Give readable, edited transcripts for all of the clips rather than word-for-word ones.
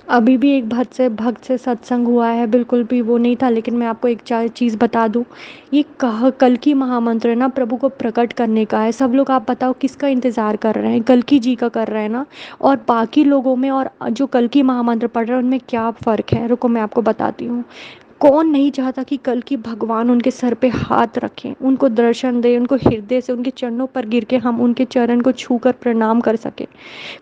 अभी भी एक भक्त से सत्संग हुआ है, बिल्कुल भी वो नहीं था, लेकिन मैं आपको एक चार चीज़ बता दूँ। ये कहा कल की महामंत्र ना प्रभु को प्रकट करने का है। सब लोग आप बताओ किसका इंतज़ार कर रहे हैं? कल की जी का कर रहे हैं ना। और बाकी लोगों में और जो कल की महामंत्र पढ़ रहे हैं उनमें क्या फ़र्क है? रुको मैं आपको बताती हूँ। कौन नहीं चाहता कि कल की भगवान उनके सर पे हाथ रखें, उनको दर्शन दें, उनको हृदय से उनके चरणों पर गिर के हम उनके चरण को छूकर प्रणाम कर सकें।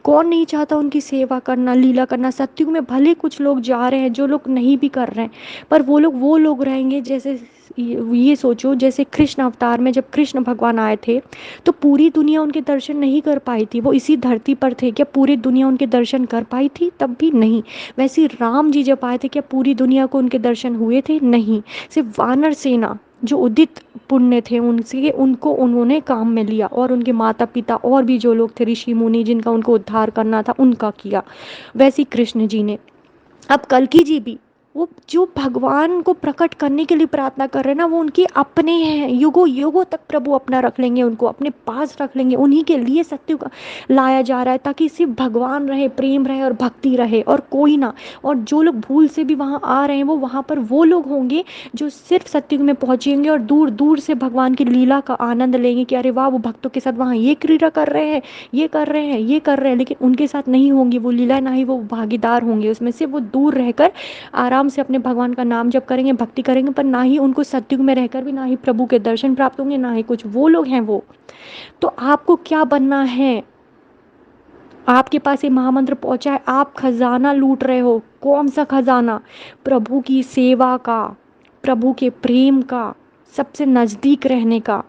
कौन नहीं चाहता उनकी सेवा करना, लीला करना। सत्युग में भले कुछ लोग जा रहे हैं, जो लोग नहीं भी कर रहे हैं, पर वो लोग रहेंगे जैसे, ये सोचो जैसे कृष्ण अवतार में जब कृष्ण भगवान आए थे तो पूरी दुनिया उनके दर्शन नहीं कर पाई थी। वो इसी धरती पर थे, क्या पूरी दुनिया उनके दर्शन कर पाई थी? तब भी नहीं। वैसे ही राम जी जब आए थे, क्या पूरी दुनिया को उनके दर्शन हुए थे? नहीं। सिर्फ वानर सेना जो उदित पुण्य थे उनसे उनको उन्होंने काम में लिया, और उनके माता पिता और भी जो लोग थे ऋषि मुनि जिनका उनको उद्धार करना था उनका किया। वैसे ही कृष्ण जी ने। अब कल्कि जी भी वो जो भगवान को प्रकट करने के लिए प्रार्थना कर रहे हैं ना, वो उनके अपने हैं। युगों युगों तक प्रभु अपना रख लेंगे, उनको अपने पास रख लेंगे। उन्हीं के लिए सत्य का लाया जा रहा है, ताकि सिर्फ भगवान रहे, प्रेम रहे और भक्ति रहे, और कोई ना। और जो लोग भूल से भी वहाँ आ रहे हैं, वो वहाँ पर वो लोग होंगे जो सिर्फ सत्युग में पहुँचेंगे और दूर दूर से भगवान की लीला का आनंद लेंगे कि अरे वाह, वो भक्तों के साथ वहाँ ये क्रीड़ा कर रहे हैं, ये कर रहे हैं, ये कर रहे हैं। लेकिन उनके साथ नहीं होंगी वो लीला, ना ही वो भागीदार होंगे उसमें से। वो दूर रहकर आराम से अपने भगवान का नाम जप करेंगे, भक्ति करेंगे, पर ना ही उनको सत्युग में रहकर भी ना ही प्रभु के दर्शन प्राप्त होंगे, ना ही कुछ। वो लोग हैं वो। तो आपको क्या बनना है? आपके पास ये महामंत्र पहुंचा है, आप खजाना लूट रहे हो। कौन सा खजाना? प्रभु की सेवा का, प्रभु के प्रेम का, सबसे नजदीक रहने का,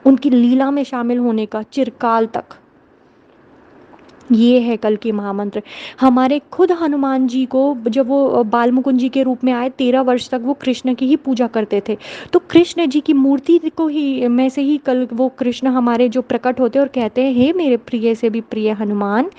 उनकी लीला में शामिल होने का चिरकाल तक। ये है कल की महामंत्र। हमारे खुद हनुमान जी को जब वो बाल मुकुंद जी के रूप में आए, 13 वर्ष तक वो कृष्ण की ही पूजा करते थे। तो कृष्ण जी की मूर्ति को ही में से ही कल वो कृष्ण हमारे जो प्रकट होते और कहते हैं, हे मेरे प्रिय से भी प्रिय हनुमान,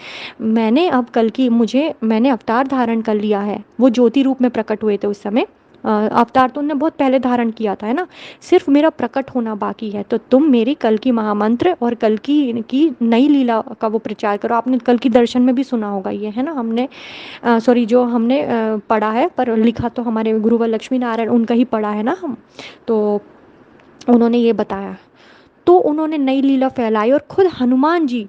मैंने अब कल की मैंने अवतार धारण कर लिया है। वो ज्योति रूप में प्रकट हुए थे उस समय। अवतार तो उन्होंने बहुत पहले धारण किया था, है ना। सिर्फ मेरा प्रकट होना बाकी है। तो तुम मेरी कल की महामंत्र और कल की नई लीला का वो प्रचार करो। आपने कल की दर्शन में भी सुना होगा ये, है ना। हमने सॉरी, जो हमने पढ़ा है, पर लिखा तो हमारे गुरुवर लक्ष्मी नारायण उनका ही पढ़ा है ना हम। तो उन्होंने ये बताया। तो उन्होंने नई लीला फैलाई, और खुद हनुमान जी,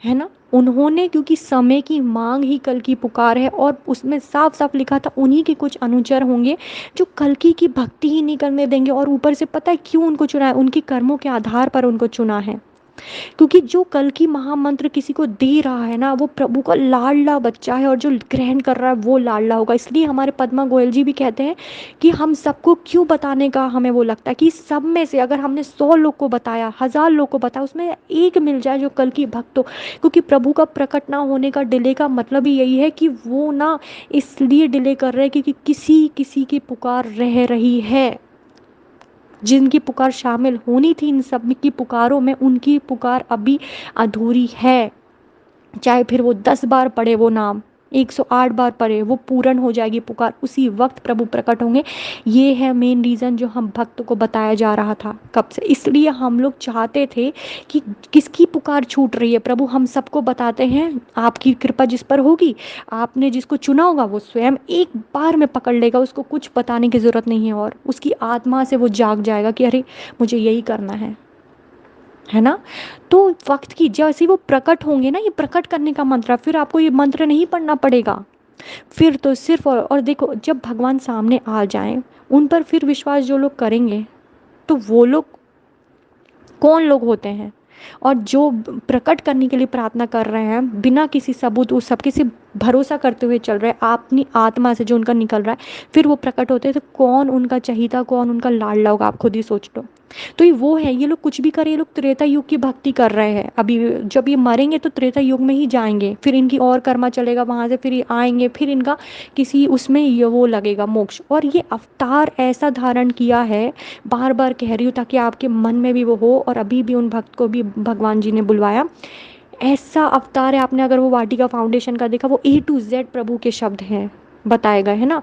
है ना, उन्होंने, क्योंकि समय की मांग ही कल की पुकार है, और उसमें साफ साफ लिखा था उन्हीं के कुछ अनुचर होंगे जो कल्कि की भक्ति ही नहीं करने देंगे। और ऊपर से पता है क्यों उनको चुना है? उनके कर्मों के आधार पर उनको चुना है। क्योंकि जो कल की महामंत्र किसी को दे रहा है ना, वो प्रभु का लाडला बच्चा है, और जो ग्रहण कर रहा है वो लाडला होगा। इसलिए हमारे पद्मा गोयल जी भी कहते हैं कि हम सबको क्यों बताने का हमें वो लगता है कि सब में से अगर हमने 100 लोग को बताया, 1000 लोग को बताया, उसमें एक मिल जाए जो कल की भक्त हो। क्योंकि प्रभु का प्रकट ना होने का डिले का मतलब ही यही है कि वो ना इसलिए डिले कर रहे हैं क्योंकि किसी किसी की पुकार रह रही है। जिनकी पुकार शामिल होनी थी इन सब की पुकारों में, उनकी पुकार अभी अधूरी है। चाहे फिर वो 10 बार पढ़े वो नाम, 108 बार पढ़े, वो पूर्ण हो जाएगी पुकार। उसी वक्त प्रभु प्रकट होंगे। ये है मेन रीज़न जो हम भक्त को बताया जा रहा था कब से। इसलिए हम लोग चाहते थे कि किसकी पुकार छूट रही है, प्रभु हम सबको बताते हैं। आपकी कृपा जिस पर होगी, आपने जिसको चुना होगा, वो स्वयं एक बार में पकड़ लेगा। उसको कुछ बताने की ज़रूरत नहीं है, और उसकी आत्मा से वो जाग जाएगा कि अरे मुझे यही करना है ना। तो वक्त की जैसे ही वो प्रकट होंगे ना, ये प्रकट करने का मंत्र है, फिर आपको ये मंत्र नहीं पढ़ना पड़ेगा। फिर तो सिर्फ और देखो, जब भगवान सामने आ जाएं, उन पर फिर विश्वास जो लोग करेंगे, तो वो लोग कौन लोग होते हैं? और जो प्रकट करने के लिए प्रार्थना कर रहे हैं बिना किसी सबूत, उस सबके से भरोसा करते हुए चल रहे हैं अपनी आत्मा से जो उनका निकल रहा है, फिर वो प्रकट होते हैं, तो कौन उनका चहीता, कौन उनका लाडला होगा? आप खुद ही सोच लो। तो ये वो है, ये लोग कुछ भी करें, ये लोग त्रेता युग की भक्ति कर रहे हैं। अभी जब ये मरेंगे तो त्रेता युग में ही जाएंगे, फिर इनकी और कर्मा चलेगा वहाँ से, फिर ये आएंगे, फिर इनका किसी उसमें ये वो लगेगा मोक्ष। और ये अवतार ऐसा धारण किया है, बार बार कह रही हूँ ताकि आपके मन में भी वो हो, और अभी भी उन भक्त को भी भगवान जी ने बुलवाया। ऐसा अवतार है, आपने अगर वो वाटिका फाउंडेशन का देखा, वो A to Z प्रभु के शब्द हैं, बताए गए, है ना।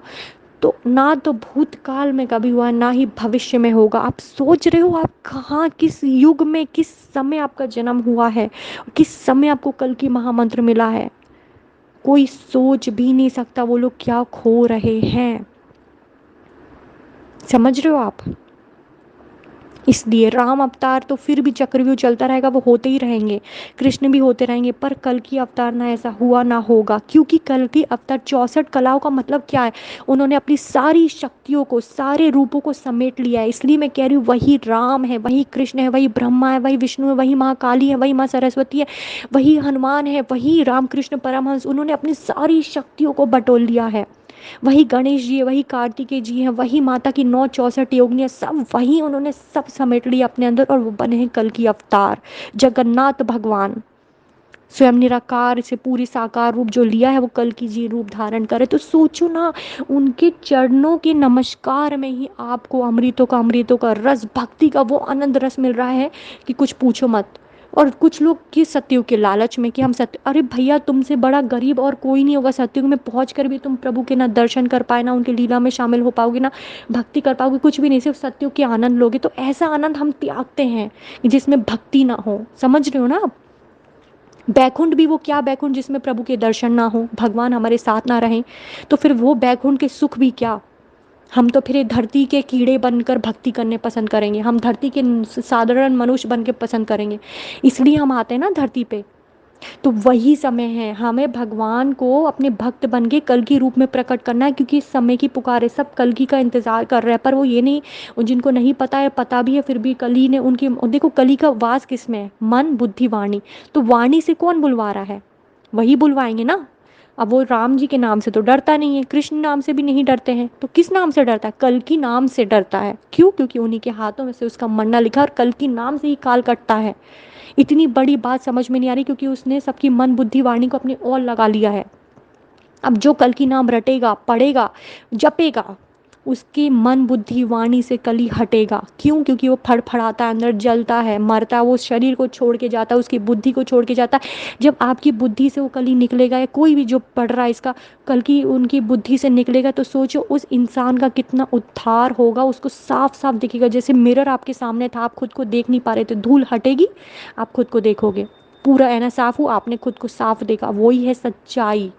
तो ना तो भूतकाल में कभी हुआ, ना ही भविष्य में होगा। आप सोच रहे हो आप कहाँ, किस युग में, किस समय आपका जन्म हुआ है, किस समय आपको कल की महामंत्र मिला है? कोई सोच भी नहीं सकता वो लोग क्या खो रहे हैं। समझ रहे हो आप? इसलिए राम अवतार तो फिर भी चक्रव्यूह चलता रहेगा, वो होते ही रहेंगे, कृष्ण भी होते रहेंगे, पर कल की अवतार ना ऐसा हुआ ना होगा, क्योंकि कल की अवतार 64 कलाओं का मतलब क्या है, उन्होंने अपनी सारी शक्तियों को, सारे रूपों को समेट लिया है। इसलिए मैं कह रही हूँ वही राम है, वही कृष्ण है, वही ब्रह्मा है, वही विष्णु है, वही माँ काली है, वही माँ सरस्वती है, वही हनुमान है, वही रामकृष्ण परमहंस, उन्होंने अपनी सारी शक्तियों को बटोर लिया है। वही गणेश जी है, वही कार्तिकेय जी हैं, वही माता की 964 योगिनियाँ, सब वही, उन्होंने सब समेट लिया अपने अंदर और वो बने हैं कल की अवतार। जगन्नाथ भगवान स्वयं निराकार से पूरी साकार रूप जो लिया है वो कल की जी रूप धारण करे। तो सोचो ना, उनके चरणों के नमस्कार में ही आपको अमृतों का रस, भक्ति का वो आनंद रस मिल रहा है कि कुछ पूछो मत। और कुछ लोग कि सत्युग के लालच में कि हम सत्य, अरे भैया तुमसे बड़ा गरीब और कोई नहीं होगा। सत्युग में पहुंच कर भी तुम प्रभु के ना दर्शन कर पाए, ना उनकी लीला में शामिल हो पाओगे, ना भक्ति कर पाओगे, कुछ भी नहीं, सिर्फ सत्युग के आनंद लोगे। तो ऐसा आनंद हम त्यागते हैं जिसमें भक्ति ना हो। समझ रहे हो ना आप? बैकुंठ भी वो क्या बैकुंठ जिसमें प्रभु के दर्शन ना हो, भगवान हमारे साथ ना रहें, तो फिर वो बैकुंठ के सुख भी क्या। हम तो फिर धरती के कीड़े बनकर भक्ति करने पसंद करेंगे, हम धरती के साधारण मनुष्य बन के पसंद करेंगे। इसलिए हम आते हैं ना धरती पे। तो वही समय है हमें भगवान को अपने भक्त बन के कल की रूप में प्रकट करना है, क्योंकि इस समय की पुकार है, सब कल की का इंतजार कर रहे हैं। पर वो ये नहीं, जिनको नहीं पता है, पता भी है फिर भी कली ने उनकी, देखो कली का वास किस में है, मन बुद्धि वाणी। तो वाणी से कौन बुलवा रहा है, वही बुलवाएंगे ना। अब वो राम जी के नाम से तो डरता नहीं है, कृष्ण नाम से भी नहीं डरते हैं, तो किस नाम से डरता है, कल की नाम से डरता है। क्यों? क्योंकि उन्हीं के हाथों में से उसका मरना लिखा, और कल की नाम से ही काल कटता है। इतनी बड़ी बात समझ में नहीं आ रही, क्योंकि उसने सबकी मन बुद्धि वाणी को अपने ओर लगा लिया है। अब जो कल की नाम रटेगा, पढ़ेगा, जपेगा, उसकी मन बुद्धि वाणी से कली हटेगा। क्यों? क्योंकि वो फड़फड़ाता है, अंदर जलता है, मरता है, वो शरीर को छोड़ के जाता है, उसकी बुद्धि को छोड़ के जाता है। जब आपकी बुद्धि से वो कली निकलेगा, या कोई भी जो पढ़ रहा है इसका, कल की उनकी बुद्धि से निकलेगा, तो सोचो उस इंसान का कितना उद्धार होगा, उसको साफ साफ दिखेगा। जैसे मिरर आपके सामने था, आप खुद को देख नहीं पा रहे थे, धूल हटेगी, आप खुद को देखोगे, पूरा है ना साफ हो, आपने खुद को साफ देखा। वही है सच्चाई।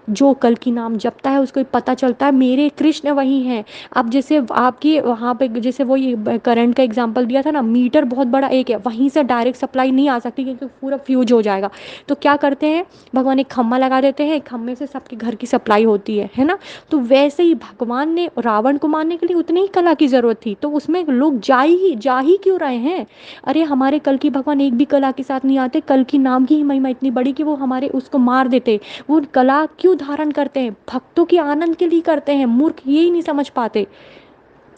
जो कल की नाम जपता है उसको पता चलता है मेरे कृष्ण वही हैं। अब जैसे आपकी वहाँ पे, जैसे वो ये करंट का एग्जांपल दिया था ना, मीटर बहुत बड़ा एक है, वहीं से डायरेक्ट सप्लाई नहीं आ सकती, क्योंकि पूरा फ्यूज हो जाएगा। तो क्या करते हैं, भगवान एक खम्मा लगा देते हैं, एक खम्मे से सबके घर की सप्लाई होती है ना। तो वैसे ही भगवान ने रावण को मारने के लिए उतनी ही कला की जरूरत थी, तो उसमें लोग जा ही क्यों रहे हैं। अरे हमारे कल की भगवान एक भी कला के साथ नहीं आते, कल की नाम की महिमा इतनी बड़ी कि वो हमारे उसको मार देते। वो कला क्यों धारण करते हैं, भक्तों के आनंद के लिए करते हैं। मूर्ख यही नहीं समझ पाते,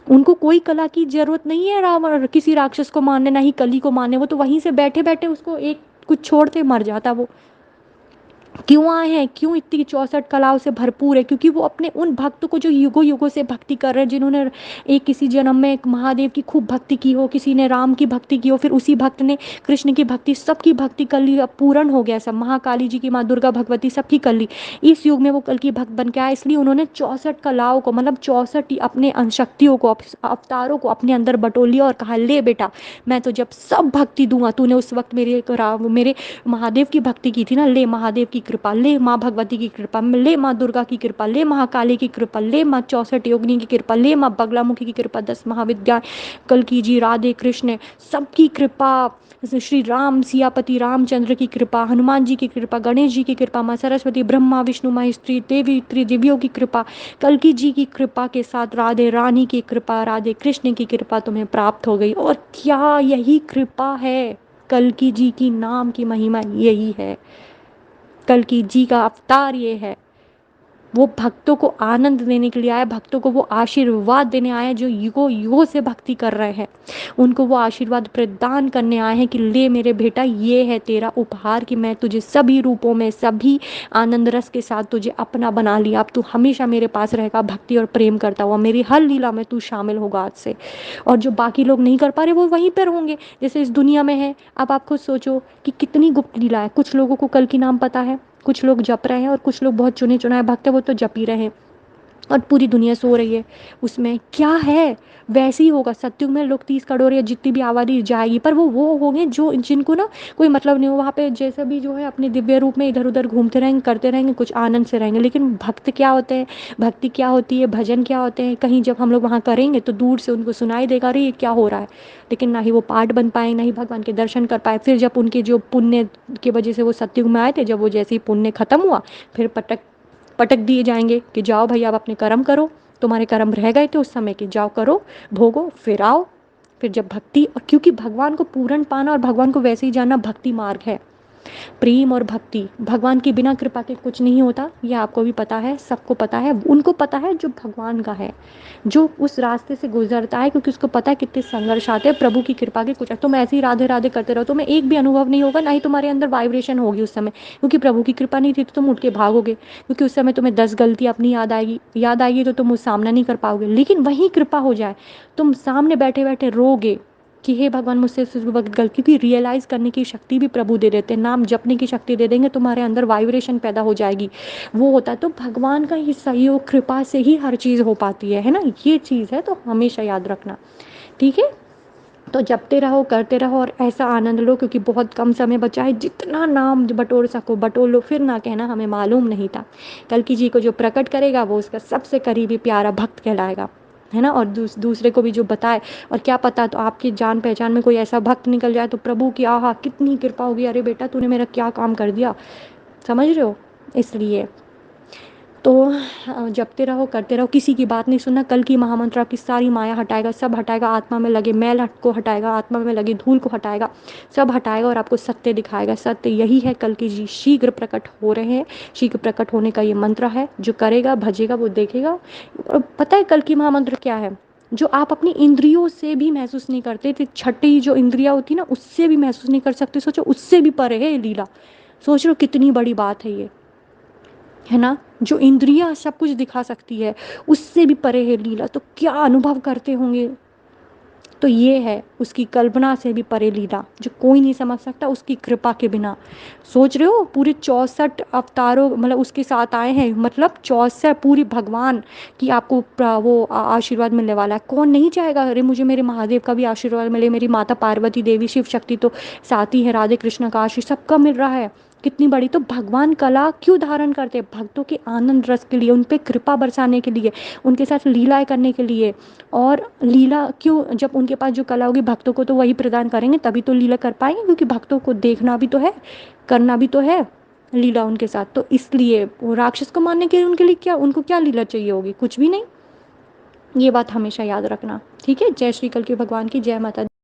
उनको कोई कला की जरूरत नहीं है रावण किसी राक्षस को मारने, ना ही कली को मारने। वो तो वहीं से बैठे बैठे उसको एक कुछ छोड़ते मर जाता वो। क्यों आए हैं, क्यों इतनी 64 कलाओं से भरपूर है, क्योंकि वो अपने उन भक्तों को जो युगों युगों से भक्ति कर रहे हैं, जिन्होंने एक किसी जन्म में एक महादेव की खूब भक्ति की हो, किसी ने राम की भक्ति की हो, फिर उसी भक्त ने कृष्ण की भक्ति, सबकी भक्ति कर ली, अब पूर्ण हो गया सब। महाकाली जी की, माँ दुर्गा भगवती, सबकी कर ली। इस युग में वो कल की भक्त बन के आए, इसलिए उन्होंने 64 कलाओं को, मतलब 64 अपने शक्तियों को, अवतारों को अपने अंदर बटोर लिया और कहा ले बेटा, मैं तो जब सब भक्ति दूंगा, तूने उस वक्त मेरे महादेव की भक्ति की थी ना, ले महादेव की कृपा, ले माँ भगवती की कृपा, ले माँ दुर्गा की कृपा, ले महाकाली की कृपा, ले माँ 64 योगिनी की कृपा, ले माँ बगलामुखी की कृपा, 10 महाविद्या कल की जी, राधे कृष्ण सबकी कृपा, श्री राम सियापति रामचंद्र की कृपा, हनुमान जी की कृपा, गणेश जी की कृपा, माँ सरस्वती, ब्रह्मा विष्णु महेश्वरी देवी त्रिदेवियों की कृपा, कल की जी की कृपा के साथ राधे रानी की कृपा, राधे कृष्ण की कृपा तुम्हें प्राप्त हो गई। और क्या यही कृपा है, कल की जी की नाम की महिमा यही है, कल की जी का अवतार ये है। वो भक्तों को आनंद देने के लिए आया, भक्तों को वो आशीर्वाद देने आए हैं जो युगों युगों से भक्ति कर रहे हैं, उनको वो आशीर्वाद प्रदान करने आए हैं कि ले मेरे बेटा, ये है तेरा उपहार कि मैं तुझे सभी रूपों में, सभी आनंद रस के साथ तुझे अपना बना लिया। अब तू हमेशा मेरे पास रहेगा, भक्ति और प्रेम करता हुआ, मेरी हर लीला में तू शामिल होगा आज से। और जो बाकी लोग नहीं कर पा रहे वो वहीं पर होंगे, जैसे इस दुनिया में है। अब आप खुद सोचो कि कितनी गुप्त लीला है। कुछ लोगों को कल की नाम पता है, कुछ लोग जप रहे हैं, और कुछ लोग बहुत चुने चुनाए भक्त है, वो तो जप ही रहे हैं। और पूरी दुनिया सो रही है, उसमें क्या है? वैसे ही होगा सत्युग में, लोग 30 करोड़ या जितनी भी आबादी जाएगी, पर वो होंगे जो जिनको ना कोई मतलब नहीं हो वहाँ पे, जैसे भी जो है अपने दिव्य रूप में इधर उधर घूमते रहेंगे, करते रहेंगे, कुछ आनंद से रहेंगे। लेकिन भक्त क्या होते हैं, भक्ति क्या होती है, भजन क्या होते हैं, कहीं जब हम लोग वहाँ करेंगे तो दूर से उनको सुनाई देगा, अरे ये क्या हो रहा है। लेकिन ना ही वो पाठ बन पाए, ना ही भगवान के दर्शन कर पाए। फिर जब उनके जो पुण्य की वजह से वो सत्युग में आए थे, जब वो जैसे ही पुण्य खत्म हुआ, फिर पटक पटक दिए जाएंगे कि जाओ भाई आप अपने कर्म करो, तुम्हारे कर्म रह गए थे उस समय के, जाओ करो, भोगो, फिर आओ। फिर जब भक्ति, क्योंकि भगवान को पूर्ण पाना और भगवान को वैसे ही जानना भक्ति मार्ग है। प्रेम और भक्ति, भगवान की बिना कृपा के कुछ नहीं होता, ये आपको भी पता है, सबको पता है। उनको पता है जो भगवान का है, जो उस रास्ते से गुजरता है, क्योंकि उसको पता है कितने संघर्ष आते हैं, प्रभु की कृपा के कुछ। तुम ऐसे ही राधे राधे करते रहो, तुम्हें एक भी अनुभव नहीं होगा, ना ही तुम्हारे अंदर वाइब्रेशन होगी उस समय, क्योंकि प्रभु की कृपा नहीं थी तो तुम उठ के भागोगे, क्योंकि उस समय तुम्हें 10 गलती अपनी याद आएगी तो तुम उस सामना नहीं कर पाओगे। लेकिन वहीं कृपा हो जाए, तुम सामने बैठे बैठे रोगे कि हे भगवान मुझसे इस वक्त गलती थी, रियलाइज़ करने की शक्ति भी प्रभु दे देते हैं, नाम जपने की शक्ति दे देंगे, तुम्हारे अंदर वाइब्रेशन पैदा हो जाएगी। वो होता है तो भगवान का ही सहयोग, कृपा से ही हर चीज़ हो पाती है ना, ये चीज़ है, तो हमेशा याद रखना। ठीक है, तो जपते रहो, करते रहो और ऐसा आनंद लो, क्योंकि बहुत कम समय बचा है, जितना नाम बटोर सको बटोर लो, फिर ना कहना हमें मालूम नहीं था। कल्कि जी को जो प्रकट करेगा वो उसका सबसे करीबी प्यारा भक्त कहलाएगा, है ना। और दूसरे को भी जो बताए, और क्या पता तो आपकी जान पहचान में कोई ऐसा भक्त निकल जाए तो प्रभु की आहा कितनी कृपा होगी, अरे बेटा तूने मेरा क्या काम कर दिया, समझ रहे हो। इसलिए तो जपते रहो, करते रहो, किसी की बात नहीं सुनना। कल की महामंत्र आपकी सारी माया हटाएगा, सब हटाएगा, आत्मा में लगे मैल को हटाएगा, आत्मा में लगे धूल को हटाएगा, सब हटाएगा और आपको सत्य दिखाएगा। सत्य यही है, कल की जी शीघ्र प्रकट हो रहे हैं, शीघ्र प्रकट होने का ये मंत्र है। जो करेगा भजेगा वो देखेगा। और पता है कल की महामंत्र क्या है, जो आप अपनी इंद्रियों से भी महसूस नहीं करते थे, छठी जो इंद्रिया होती ना उससे भी महसूस नहीं कर सकते, सोचो उससे भी परे है ये लीला। सोच लो कितनी बड़ी बात है ये, है ना। जो इंद्रियां सब कुछ दिखा सकती है उससे भी परे है लीला, तो क्या अनुभव करते होंगे। तो ये है उसकी कल्पना से भी परे लीला, जो कोई नहीं समझ सकता उसकी कृपा के बिना। सोच रहे हो पूरे 64 अवतारों मतलब उसके साथ आए हैं, मतलब 64 पूरी भगवान की आपको वो आशीर्वाद मिलने वाला है। कौन नहीं चाहेगा, अरे मुझे मेरे महादेव का भी आशीर्वाद मिले, मेरी माता पार्वती देवी शिव शक्ति तो साथ ही है, राधे कृष्ण का आशीर्वाद सबका मिल रहा है, कितनी बड़ी। तो भगवान कला क्यों धारण करते हैं, भक्तों के आनंद रस के लिए, उन पे कृपा बरसाने के लिए, उनके साथ लीलाएं करने के लिए। और लीला क्यों, जब उनके पास जो कला होगी भक्तों को तो वही प्रदान करेंगे, तभी तो लीला कर पाएंगे, क्योंकि भक्तों को देखना भी तो है, करना भी तो है लीला उनके साथ। तो इसलिए वो राक्षस को मारने के लिए उनके लिए क्या, उनको क्या लीला चाहिए होगी, कुछ भी नहीं। ये बात हमेशा याद रखना। ठीक है, जय श्री कल के भगवान की जय माता दी।